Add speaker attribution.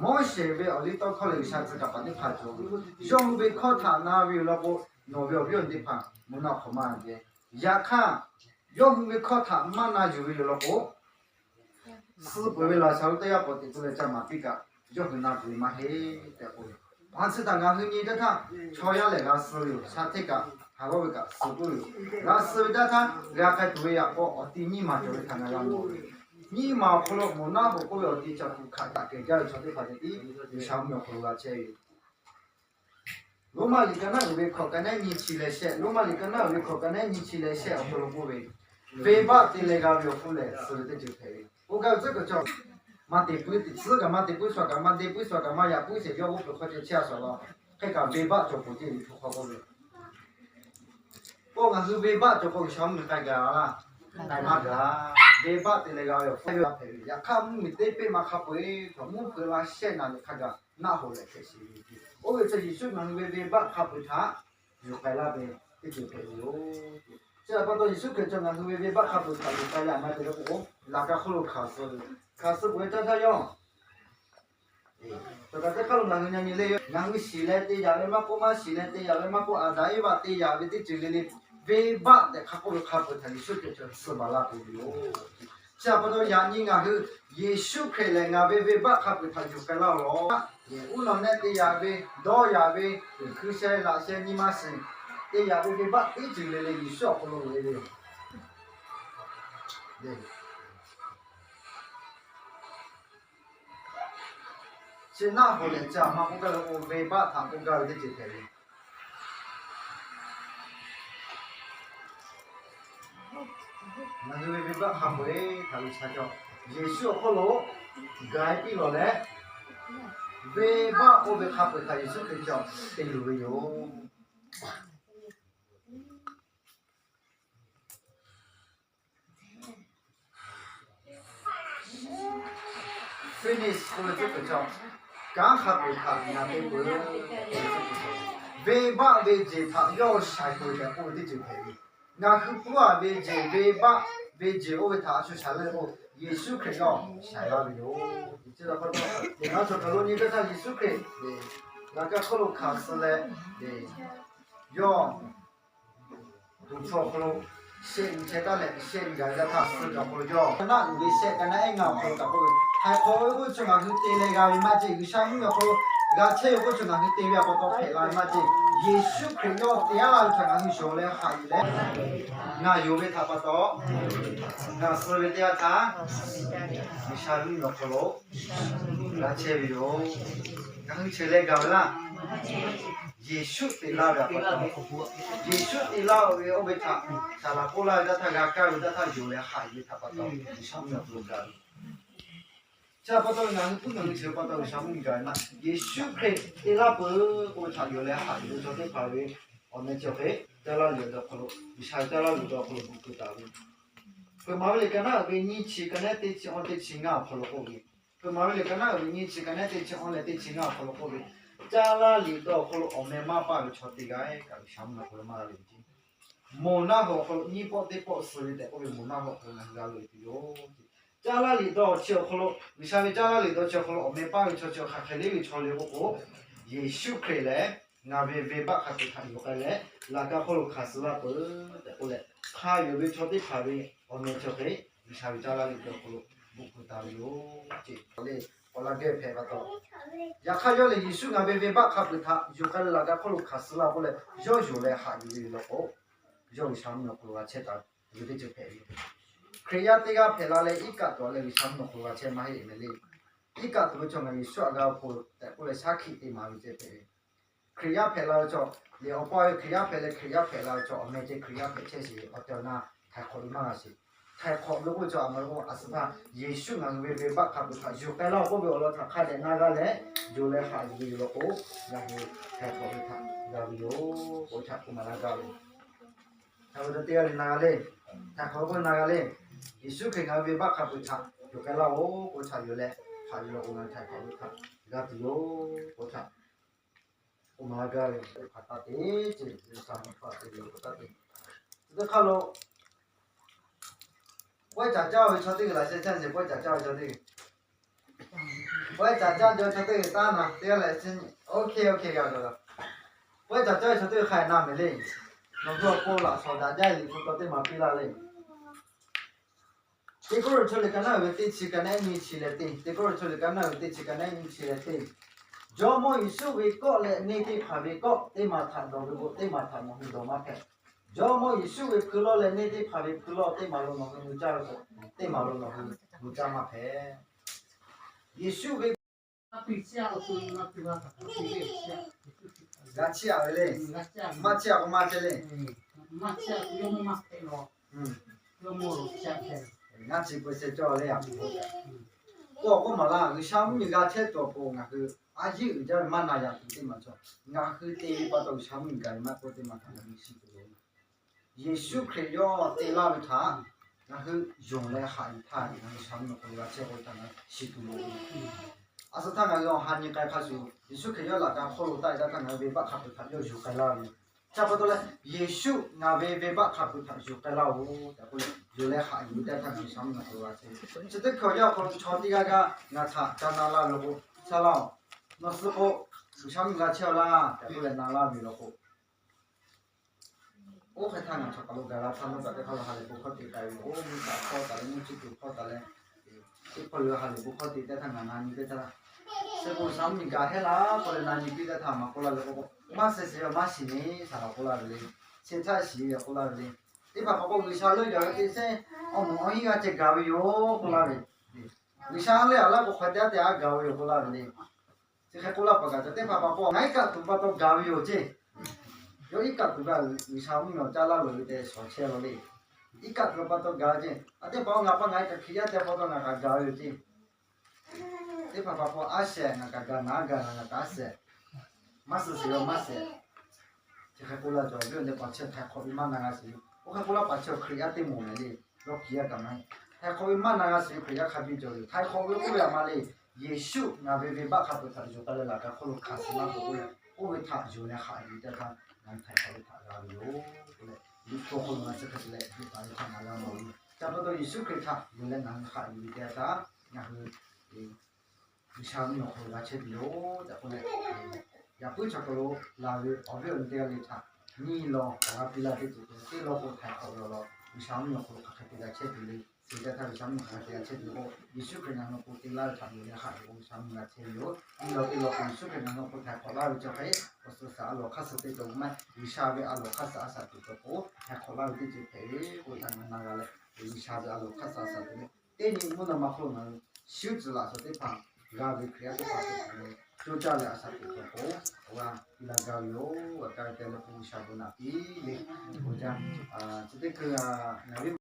Speaker 1: 毛些为奥利到考虑下这个把你拍住，用为考他那为了不挪标标的拍，没那好嘛的，也看用为考他嘛那就为了不，是不为了少的要不的出来这么比个，就很那不嘛嘿的不。完事当俺和你这他，朝阳来个石榴，下这个还有个石榴，那石榴的他两个对呀，我第二嘛就是看那样子。你嘛可能没那么过要的叫顾客，大概叫朝的发的有上面可能个这。罗马里跟那有考跟那你起来些，罗马里跟那有考跟那你起来些，可能不会。非把的那个要回来，是的就可以。我讲这个叫。嘛得不的，这个嘛得不说个，嘛得不说个，嘛也不是叫我不或者介绍了，这个尾巴就不得里头好过了。我们是尾巴就不小米那个啦，那嘛个尾巴的那个要分要配，也看我们这边嘛看不会，从我们那县那里看个拿回来开始。我们这一说嘛尾巴看不差，就开那边这就可以哟。这把到一说可就那尾巴看不差，就开那嘛这个我那个好看是。卡斯不会照用，这个在考虑那个你嘞，那个洗来的呀，那么嘛洗来的呀，那么啊，大一把的呀，为的这里的尾巴的卡不卡不，他你说的就是巴拉不哟。下不到呀，你那个也修开来，那尾巴卡不他就开了咯。我那那的呀为，到呀为，可些那些你妈是，的呀为尾巴的这里的也少不了为的，对。现那后来讲嘛，我讲我尾巴他我讲的就可以。那个尾巴还会，他就才叫也许好了，改变了嘞。尾巴我们还会，他也是可以叫对路哟。finish 或者这个叫。刚还会他那边不，尾巴尾节他要下回的我的就可以。那很不啊尾节尾巴尾节我他去下来后，也是可以要下来的哟。你知道好多，你那说可能你这他也是可以，那个可能卡死嘞，要读错可能。现在嘞，现在的他是个不叫，那有的现在那个不个不，还可以我去那个店里个嘛这个上面个，个车我去那个店里个到配了嘛这，也许可以要店了去那个小嘞还有嘞，那有的他不到，那是的店他，你下面个不咯，那车有，那个车来个啦。也许的那个不懂，也许的那个我们他，他那过来的他个干的他有了还有他不懂，上面不干。这不懂那不能吃不懂上面干那，也许可以的那不我他有了还有说的排位，我们就会在那里的可能，你下在那里的可能不知道的。可马尾跟那为你吃跟那得吃我得吃啊，可能好的。可马尾跟那为你吃跟那得吃我得吃啊，可能好的。家那里头可能我们妈爸的炒的个哎，个想那可能嘛里头，莫那个可能你包的包是的，我们莫那个可能那里头哟。家那里头吃可能，你像家那里头吃可能我们爸的吃还还那个炒的个，也许可以嘞，那边尾巴还是看有个嘞，那个可能开始了不的过来，他有的炒的他的我们就可以，你像家那里头可能不可大哟，这嘞。我那边拍个到，呀，看要来艺术那边尾巴看不他，就看那个可能开始了过来，要有来还有了哦，要上面可能切到，有的就拍的。可以呀，这个拍下来一个多来上面可能切嘛也没嘞，一个多就那艺术个过，过来下去的嘛有这拍。可以呀拍了就，你我把可以呀拍了，可以呀拍了就，我们这可以呀拍切是，我叫那太可以嘛是。太好了，我叫俺们我阿是他，也许俺们尾巴看不他，就该了我不了他看的那个嘞，就来哈就有了哦，然后太好了他，然后有我才不买那个嘞，然后这第二的那个嘞，太好过那个嘞，也许看俺尾巴看不他，就该了我才有嘞，哈有了我们太好了他，然后有我才，我买那个嘞，他打的这上面发的有打的，这看了。我家教会炒这个那些菜是我家教会炒这个，我我在家就绝对打呢，对了，真 OK 要的。我在家绝对还拿没嘞，弄个包了，说大家里头到底嘛比啦嘞。这个人出来干那有得吃干那你吃了的，这个人出来干那有得吃干那你吃了的。जो मो इशू वे को ले नेति भावे को ते माथा दो गो ते माथा मो दो माथे जो मो इशू वे कुलो ले नेति भावे कुलो ते मालो नो मुचा को ते मालो नो मुचा माथे इशू वे गाचिया ले माचिया को माचे ले
Speaker 2: माचिया यो मो माचे लो यो मो चाटे
Speaker 1: गाची को से जो ले我嘛啦，你上面个车多过那个，阿姨叫嘛那样子的嘛做，那个的把到上面个嘛过的嘛，他们是不用。耶稣可以要对那个他，那个用来害他，那个上面个个车过他们是不用。阿是他那个喊你该开始，耶稣可以要那个后路带着他那个把他不他要有该那里。差不多嘞，耶稣那为把他不他有该那我，但是有来害有在他那上面个个车，这都可要可能朝地个那他在那拉了个，啥了？那时候上面个车啦，但是来那拉没了个。我看他那车搞个啦，他那个他那还是不可替代的，我们打跑打的，我们去跑打的，这跑了还是不可替代，他那你给他，这个上面个黑啦，过来那你给他嘛，过来了个。马是是马是呢，啥过来的？现在是也过来的。你把包为啥了？要的是，我一个这搞哟过来的。为啥了？那个快点点搞哟过来的。这还过来不干？这把包哪个都把都搞哟这。有一个都把为啥没有加了了的烧车了嘞？一个都把都搞这，啊这包哪把哪个起呀？这包都哪个搞哟这？这把包阿些哪个哪个打些？马是是要马是，这还过来做，比如你把车太靠一马那个是，我看过来把车开呀对门的，老皮呀干嘛？太靠一马那个是开呀开比较的，太靠一过来嘛嘞，也修那边把卡不他就把那个后路卡死那个过来，我为他就那下雨的他，俺太靠他那个哟，过来，你做后路那这个是来，你把你看那个毛路，差不多也修开他，原来俺下雨的他，然后你上面后来车的哟，再过来。या कुछ करो लावे अबे उनके लिए था नी लो आगा पिला के ते लो को था करो लो विशाम नो को खाते का छे दिले सीधा था विशाम नो खाते का छे दिलो यीशु के नाम को तिला था ने हा को विशाम ना छे लो इन लो के लो यीशु के नाम को था खोला विच है वस्तु सा लो खास ते तो मैं विशाबे आलो खास आसा तो को था खोला विच जे पे को था ना गाले विशाबे आलो खास आसा ते ते नि मुना माखलो ना शिउ जिला सो ते पा गाबे क्रिया तो पाते就这俩啥子都好，好吧？那个有，我刚才那个小姑娘，咦，我讲啊，这个那边。